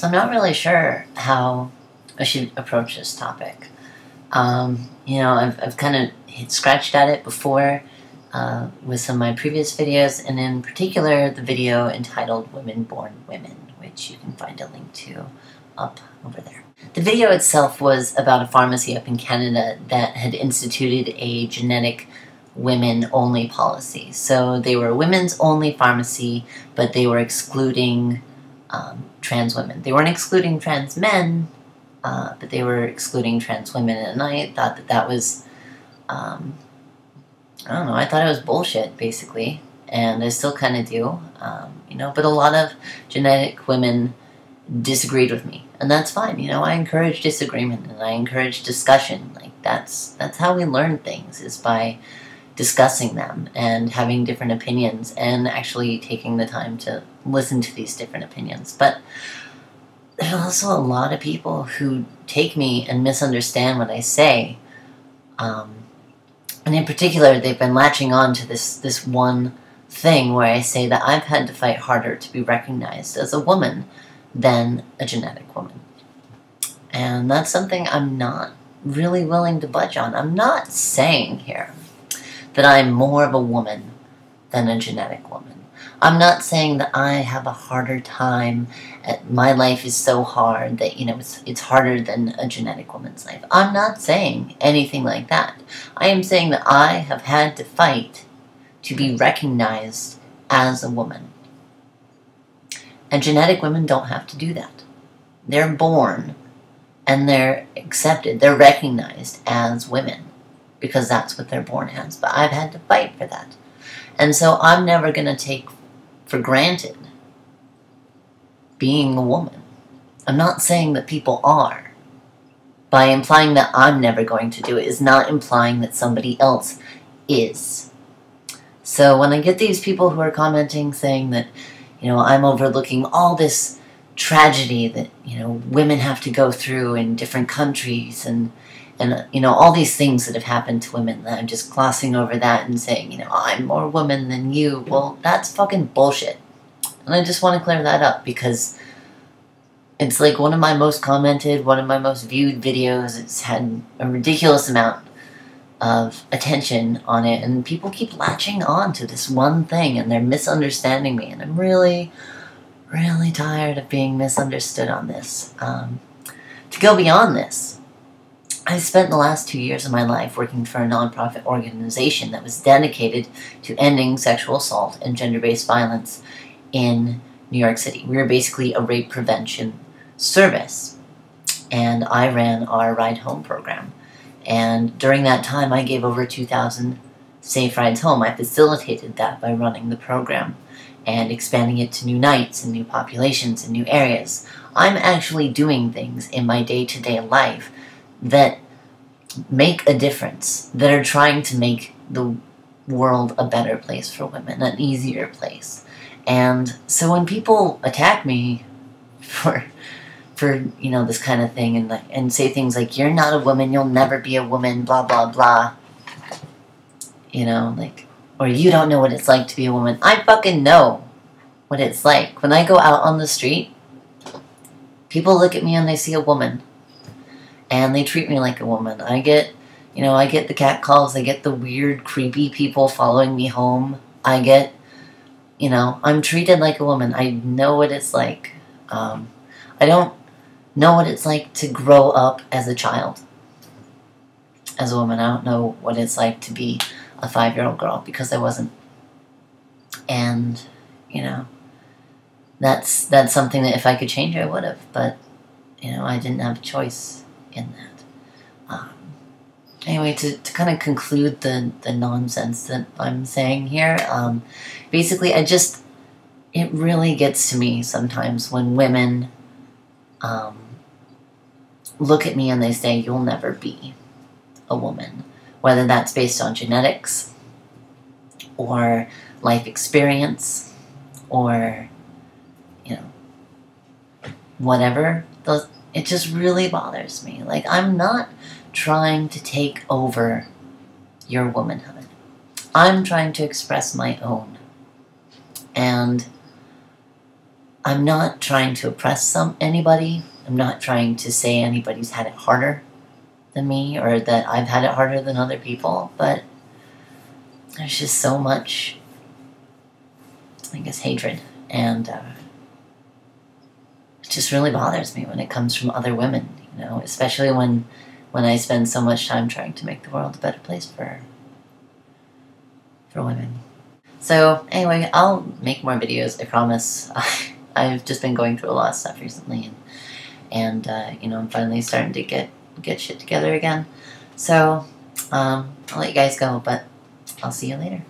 So I'm not really sure how I should approach this topic. You know, I've kind of scratched at it before with some of my previous videos, and in particular the video entitled Women Born Women, which you can find a link to up over there. The video itself was about a pharmacy up in Canada that had instituted a genetic women-only policy. So they were a women's-only pharmacy, but they were excluding trans women. They weren't excluding trans men, but they were excluding trans women, and I thought that that was, I don't know, I thought it was bullshit, basically, and I still kind of do, you know, but a lot of genetic women disagreed with me, and that's fine. You know, I encourage disagreement, and I encourage discussion. Like, that's how we learn things, is by discussing them and having different opinions and actually taking the time to listen to these different opinions. But there's also a lot of people who take me and misunderstand what I say, and in particular they've been latching on to this one thing where I say that I've had to fight harder to be recognized as a woman than a genetic woman. And that's something I'm not really willing to budge on. I'm not saying here that I'm more of a woman than a genetic woman. I'm not saying that I have a harder time, my life is so hard that, you know, it's harder than a genetic woman's life. I'm not saying anything like that. I am saying that I have had to fight to be recognized as a woman. And genetic women don't have to do that. They're born and they're accepted, they're recognized as women, because that's what they're born as. But I've had to fight for that. And so I'm never going to take for granted being a woman. I'm not saying that people are. By implying that I'm never going to do it is not implying that somebody else is. So when I get these people who are commenting saying that, you know, I'm overlooking all this tragedy that, you know, women have to go through in different countries, and you know, all these things that have happened to women, that I'm just glossing over that and saying, you know, I'm more woman than you. Well, that's fucking bullshit. And I just want to clear that up, because it's like one of my most commented, one of my most viewed videos. It's had a ridiculous amount of attention on it, and people keep latching on to this one thing, and they're misunderstanding me, and I'm really, really tired of being misunderstood on this. To go beyond this, I spent the last 2 years of my life working for a nonprofit organization that was dedicated to ending sexual assault and gender-based violence in New York City. We were basically a rape prevention service, and I ran our Ride Home program. And during that time, I gave over 2,000 safe rides home. I facilitated that by running the program and expanding it to new nights and new populations and new areas. I'm actually doing things in my day-to-day life that make a difference, that are trying to make the world a better place for women, an easier place. And so when people attack me for you know, this kind of thing, and say things like, you're not a woman, you'll never be a woman, blah blah blah, you know, like, or you don't know what it's like to be a woman. I fucking know what it's like. When I go out on the street, people look at me and they see a woman, and they treat me like a woman. I get, you know, I get the cat calls, I get the weird, creepy people following me home. I get, you know, I'm treated like a woman. I know what it's like. I don't know what it's like to grow up as a child, as a woman. I don't know what it's like to be a 5-year-old girl, because I wasn't. And, you know, that's something that if I could change, I would have. But, you know, I didn't have a choice in that. Anyway, to kind of conclude the nonsense that I'm saying here, basically, it really gets to me sometimes when women look at me and they say, you'll never be a woman. Whether that's based on genetics, or life experience, or, you know, whatever. It just really bothers me. Like, I'm not trying to take over your womanhood. I'm trying to express my own. And I'm not trying to oppress anybody. I'm not trying to say anybody's had it harder than me or that I've had it harder than other people, but there's just so much, I guess, hatred, and it just really bothers me when it comes from other women, you know, especially when I spend so much time trying to make the world a better place for women. So anyway, I'll make more videos, I promise. I've just been going through a lot of stuff recently, and you know, I'm finally starting to get shit together again. So I'll let you guys go, but I'll see you later.